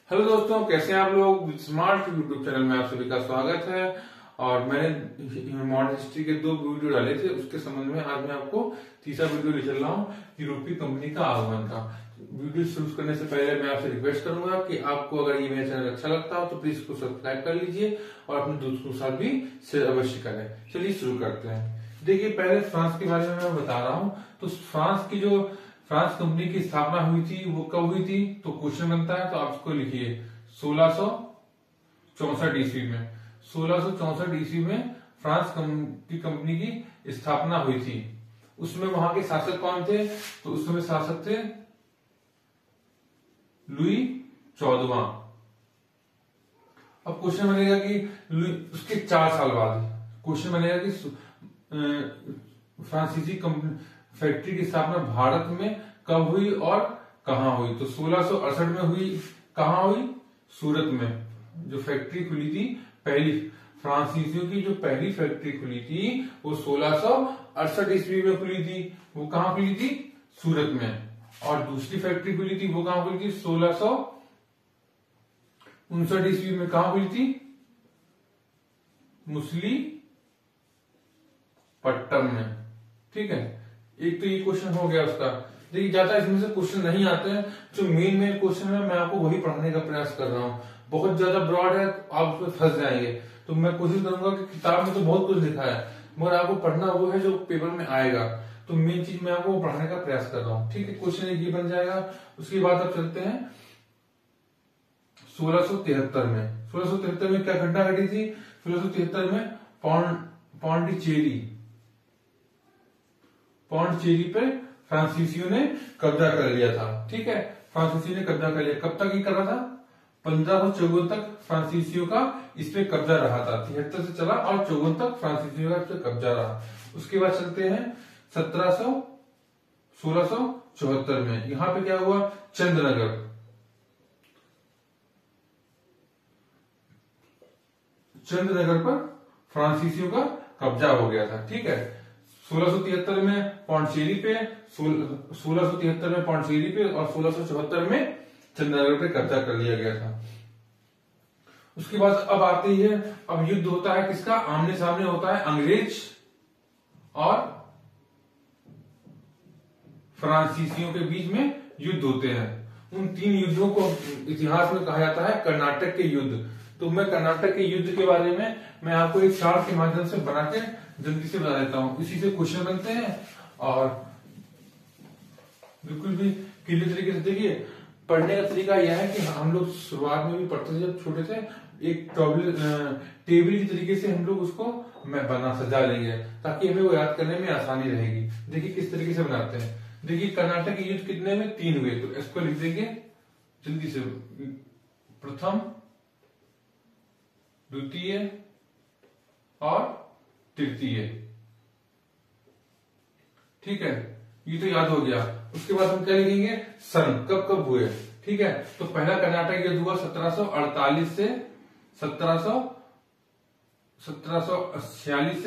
Hello दोस्तों, कैसे हैं आप लोग। स्मार्ट यूट्यूब चैनल में आप सभी का स्वागत है। और मैंने मॉडर्न हिस्ट्री के 2 वीडियो डाले थे, उसके संबंध में आज मैं आपको तीसरा वीडियो ले चल रहा हूँ, यूरोपीय कंपनी का आगमन का। वीडियो शुरू करने से पहले मैं आपसे रिक्वेस्ट करूंगा कि आपको अगर ये मेरा चैनल अच्छा लगता हो तो प्लीज इसको सब्सक्राइब कर लीजिए और अपने दोस्तों के साथ भी शेयर अवश्य करें। चलिए शुरू करते हैं। देखिए, पहले फ्रांस के बारे में मैं बता रहा हूँ। तो फ्रांस कंपनी की स्थापना हुई थी, वो कब हुई थी, तो क्वेश्चन बनता है। तो आप इसको लिखिए 1664 ईस्वी में। 1664 ईस्वी में फ्रांस की कंपनी की स्थापना हुई थी। उसमें वहां के शासक कौन थे, तो उस समय शासक थे लुई 14वां। अब क्वेश्चन बनेगा कि उसके 4 साल बाद क्वेश्चन बनेगा कि फ्रांसीसी कंपनी फैक्ट्री की स्थापना भारत में कब हुई और कहां हुई। तो 1668 में हुई। कहां हुई? सूरत में। जो फैक्ट्री खुली थी पहली, फ्रांसीसियों की जो पहली फैक्ट्री खुली थी वो 1668 ईस्वी में खुली थी। वो कहां खुली थी? सूरत में। और दूसरी फैक्ट्री खुली थी वो कहां खुली थी? 1659 ईस्वी में। कहां खुली थी? मछलीपट्टनम में। ठीक है, एक तो ये क्वेश्चन हो गया उसका। देखिए, ज्यादा इसमें से क्वेश्चन नहीं आते हैं। जो मेन क्वेश्चन है मैं आपको वही पढ़ने का प्रयास कर रहा हूँ। बहुत ज्यादा ब्रॉड है, आप उसमें फंस जाएंगे। तो मैं कोशिश करूंगा कि किताब में तो बहुत कुछ लिखा है, मगर आपको पढ़ना वो है जो पेपर में आएगा। तो मेन चीज मैं आपको पढ़ाने का प्रयास कर रहा हूँ। ठीक है, क्वेश्चन ये बन जाएगा। उसके बाद अब चलते हैं 1673 में। 1673 में क्या घटना घटी थी? 1673 में पौंडीचेरी पे फ्रांसीसियों ने कब्जा कर लिया था। ठीक है, फ्रांसीसियों ने कब्जा कर लिया। कब तक ये कर रहा था? 1554 तक फ्रांसीसियों का इस पे कब्जा रहा था। 73 से चला और 54 तक फ्रांसीसियों का इस पे कब्जा रहा। उसके बाद चलते हैं 1674 में। यहां पे क्या हुआ? चंद्रनगर पर फ्रांसीसियों का कब्जा हो गया था। ठीक है, 1673 में पौंडीचेरी पे, 1673 में पौंडीचेरी पे और 1674 में चंद्रनगर पे कब्जा कर लिया गया था। उसके बाद अब आती है, अब युद्ध होता है किसका? आमने सामने होता है अंग्रेज और फ्रांसीसियों के बीच में युद्ध होते हैं। उन 3 युद्धों को इतिहास में कहा जाता है कर्नाटक के युद्ध। तो मैं कर्नाटक के युद्ध के बारे में मैं आपको एक चार्ट के माध्यम से बना के जल्दी से बता देता हूं। इसी से क्वेश्चन बनते हैं और बिल्कुल भी क्लियर तरीके से। देखिए, पढ़ने का तरीका यह है कि हम लोग शुरुआत में भी पढ़ते थे जब छोटे थे, एक टेबल की तरीके से हम लोग उसको सजा लेंगे ताकि हमें वो याद करने में आसानी रहेगी। देखिए किस तरीके से बनाते हैं। देखिए, कर्नाटक के युद्ध कितने में? 3 हुए। तो इसको लिख देंगे जल्दी से। प्रथम, द्वितीय और तृतीय। ठीक है, ये तो याद हो गया। उसके बाद हम क्या लिखेंगे? सन, कब कब हुए। ठीक है, तो पहला कर्नाटक युद्ध हुआ 1746 से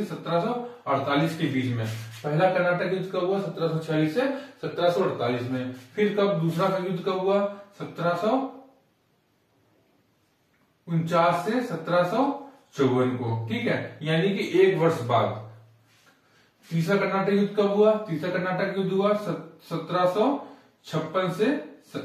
1748 के बीच में। पहला कर्नाटक युद्ध कब हुआ? 1746 से 1748 में। फिर कब दूसरा युद्ध कब हुआ? 1749 से 1754 को। ठीक है, यानी कि 1 वर्ष बाद। तीसरा कर्नाटक युद्ध कब हुआ? तीसरा कर्नाटक युद्ध हुआ 1756 से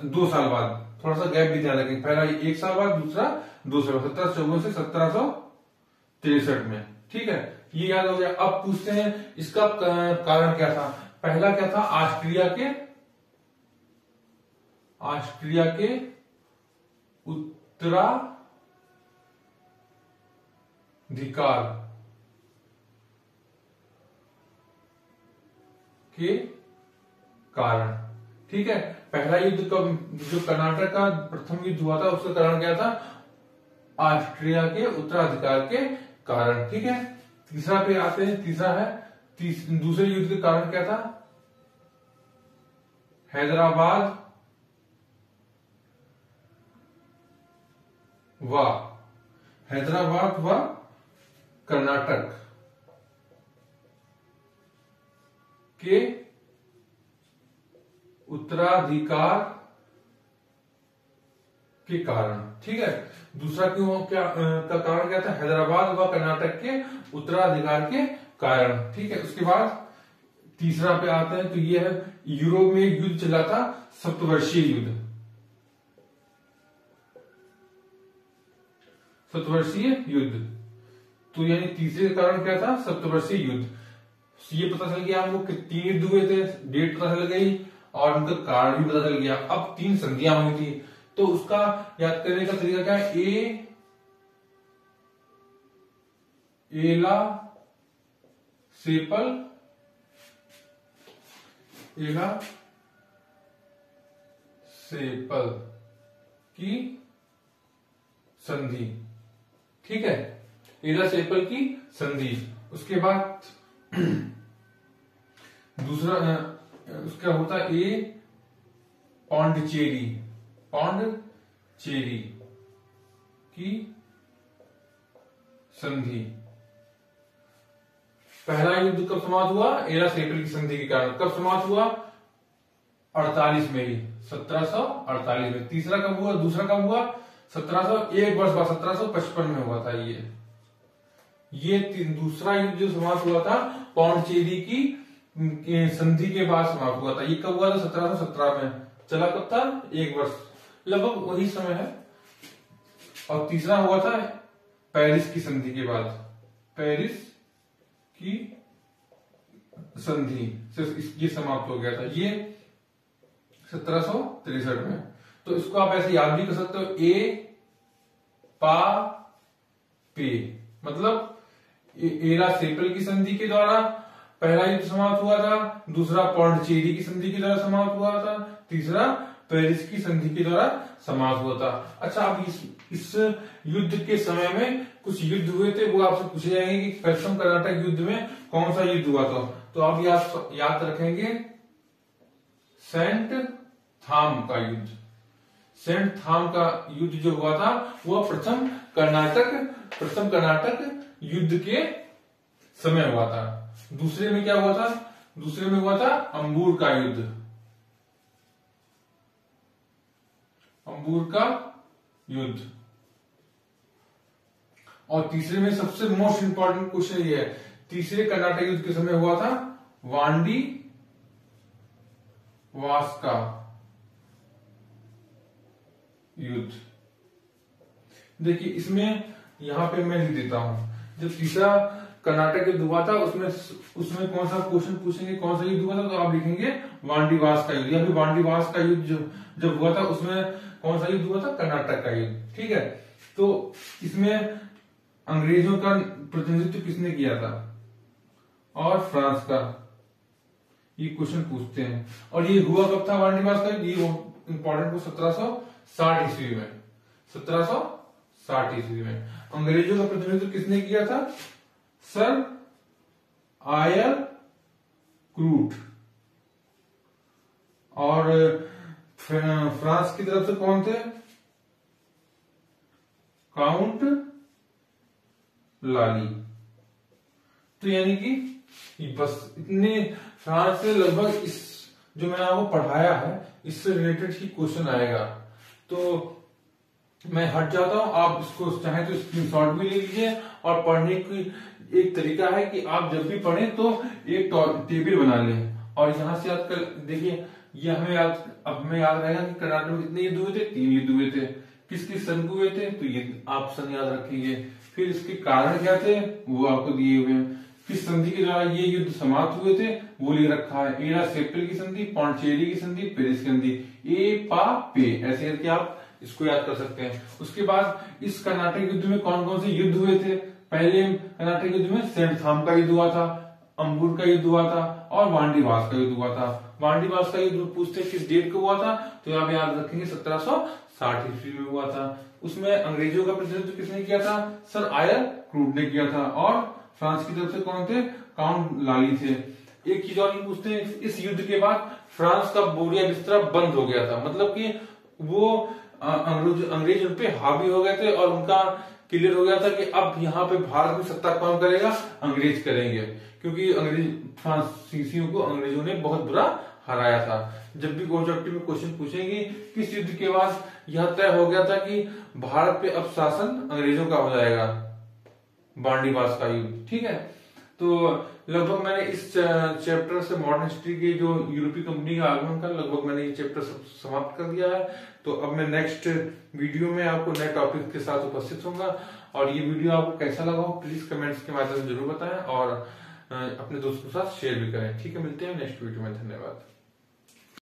2 साल बाद। थोड़ा सा गैप भी ध्यान रखें, पहला 1 साल बाद, दूसरा 2 साल बाद, 1754 से 1763 में। ठीक है, ये याद हो गया। अब पूछते हैं इसका कारण क्या था। पहला क्या था? ऑस्ट्रिया के उत्तराधिकार के कारण। ठीक है, पहला युद्ध कब, जो कर्नाटक का प्रथम युद्ध हुआ था उसका कारण क्या था? ऑस्ट्रिया के उत्तराधिकार के कारण। ठीक है, तीसरा पे आते हैं। तीसरा है दूसरे युद्ध के कारण क्या था? हैदराबाद व कर्नाटक के उत्तराधिकार के कारण। ठीक है, दूसरा क्यों क्या का कारण क्या था? हैदराबाद व कर्नाटक के उत्तराधिकार के कारण। ठीक है, उसके बाद तीसरा पे आते हैं, तो ये है यूरोप में एक युद्ध चला था, सप्तवर्षीय युद्ध। सप्तवर्षीय युद्ध, तो यानी तीसरे कारण क्या था? सप्तवर्षीय युद्ध। ये पता चल गया हमको कि 3 युद्ध हुए थे, डेट पता चल गई और उनका कारण भी पता चल गया। अब 3 संधियां हुई थी, तो उसका याद करने का तरीका क्या है? एला सेपल की संधि। ठीक है, एला सेपल की संधि। उसके बाद दूसरा उसका होता है पौंडचेरी की संधि। पहला युद्ध कब समाप्त हुआ? एला सेपल की संधि के कारण। कब समाप्त हुआ? 48 में ही, 1748 में। तीसरा कब हुआ? दूसरा कब हुआ? 1 वर्ष बाद 1755 में हुआ था। ये दूसरा युद्ध जो समाप्त हुआ था पौंडचेरी की संधि के बाद समाप्त हुआ था। ये कब हुआ था? 1717 में। चला कब था? 1 वर्ष, लगभग वही समय है। और तीसरा हुआ था पेरिस की संधि के बाद। पेरिस की संधि से ये समाप्त हो गया था, ये 1763 में। तो इसको आप ऐसे याद भी कर सकते हो, पा पे, मतलब एला सेपल की संधि के द्वारा पहला युद्ध समाप्त हुआ था, दूसरा पौंडचेरी की संधि के द्वारा समाप्त हुआ था, तीसरा पेरिस की संधि के द्वारा समाप्त हुआ था। अच्छा, अब इस युद्ध के समय में कुछ युद्ध हुए थे, वो आपसे पूछे जाएंगे कि प्रथम कर्नाटक युद्ध में कौन सा युद्ध हुआ था। तो आप याद रखेंगे सेंट थाम का युद्ध। सेंट थाम का युद्ध जो हुआ था वो प्रथम कर्नाटक युद्ध के समय हुआ था। दूसरे में क्या हुआ था? दूसरे में हुआ था अंबूर का युद्ध। अंबूर का युद्ध। और तीसरे में सबसे मोस्ट इंपॉर्टेंट क्वेश्चन ये है, तीसरे कर्नाटक युद्ध के समय हुआ था वांडी वास्का युद्ध। देखिए इसमें यहां पे मैं लिख देता हूं, जब तीसरा कर्नाटक युद्ध हुआ था उसमें कौन सा क्वेश्चन पूछेंगे, कौन सा युद्ध हुआ था, तो आप लिखेंगे वांडीवास का युद्ध। या फिर वांडीवास का युद्ध जब हुआ था उसमें कौन सा युद्ध हुआ था? कर्नाटक का युद्ध। ठीक है, तो इसमें अंग्रेजों का प्रतिनिधित्व किसने किया था और फ्रांस का, ये क्वेश्चन पूछते हैं। और ये हुआ कब था वांडीवास का? ये इंपॉर्टेंट को 1760 ईस्वी में। 1760 ईस्वी में अंग्रेजों का प्रतिनिधित्व किसने किया था? सर आयर क्रूट। और फ्रांस की तरफ से कौन थे? काउंट लाली। तो यानी कि बस इतने फ्रांस से लगभग इस जो मैंने आपको पढ़ाया है इससे रिलेटेड ही क्वेश्चन आएगा। तो मैं हट जाता हूं, आप इसको चाहे तो स्क्रीनशॉट भी ले लीजिए। और पढ़ने की एक तरीका है कि आप जब भी पढ़ें तो एक टेबल बना लें और यहां से याद कर देखिए, ये हमें याद रहेगा कि कर्नाटक में कितने युद्ध हुए थे? 3 युद्ध हुए थे। किस किस सन को हुए थे? तो ये आप सन याद रखेंगे। फिर इसके कारण क्या थे वो आपको दिए हुए हैं। किस संधि के द्वारा ये युद्ध समाप्त हुए थे वो लिख रखा है, एला सेप्टल की संधि, पौंडचेरी की संधि, पेरिस की संधि। पे ऐसे करके आप इसको याद कर सकते हैं। उसके बाद इस कर्नाटक युद्ध में कौन कौन से युद्ध हुए थे? पहले कर्नाटक युद्ध में सेंट थाम का युद्ध हुआ था, अंबुर का युद्ध हुआ था और वांडीवास का युद्ध हुआ था। वांडीवास का युद्ध पूछते किस डेट को हुआ था, तो आप याद रखेंगे 1760 ईस्वी में हुआ था। उसमें अंग्रेजों का प्रतिनिधित्व किसने किया था? सर आयर क्रूट ने किया था। और फ्रांस की तरफ से कौन थे? काउंट लाली थे। एक चीज और पूछते हैं, इस युद्ध के बाद फ्रांस का बोरिया बिस्तरा बंद हो गया था, मतलब कि वो अंग्रेज उन पे हावी हो गए थे और उनका क्लियर हो गया था कि अब यहाँ पे भारत में सत्ता कौन करेगा? अंग्रेज करेंगे, क्योंकि फ्रांसीसियों को अंग्रेजों ने बहुत बुरा हराया था। जब भी ऑब्जेक्टिव में क्वेश्चन पूछेंगे किस युद्ध के बाद यह तय हो गया था कि भारत पे अब शासन अंग्रेजों का हो जाएगा, बांडीवास का युद्ध। ठीक है, तो लगभग मैंने इस चैप्टर से मॉडर्न हिस्ट्री के जो यूरोपीय कंपनी का आगमन का लगभग मैंने ये चैप्टर समाप्त कर दिया है। तो अब मैं नेक्स्ट वीडियो में आपको नए टॉपिक के साथ उपस्थित होऊंगा। और ये वीडियो आपको कैसा लगा हो प्लीज कमेंट्स के माध्यम से जरूर बताएं और अपने दोस्तों के साथ शेयर भी करें। ठीक है, मिलते हैं नेक्स्ट वीडियो में। धन्यवाद।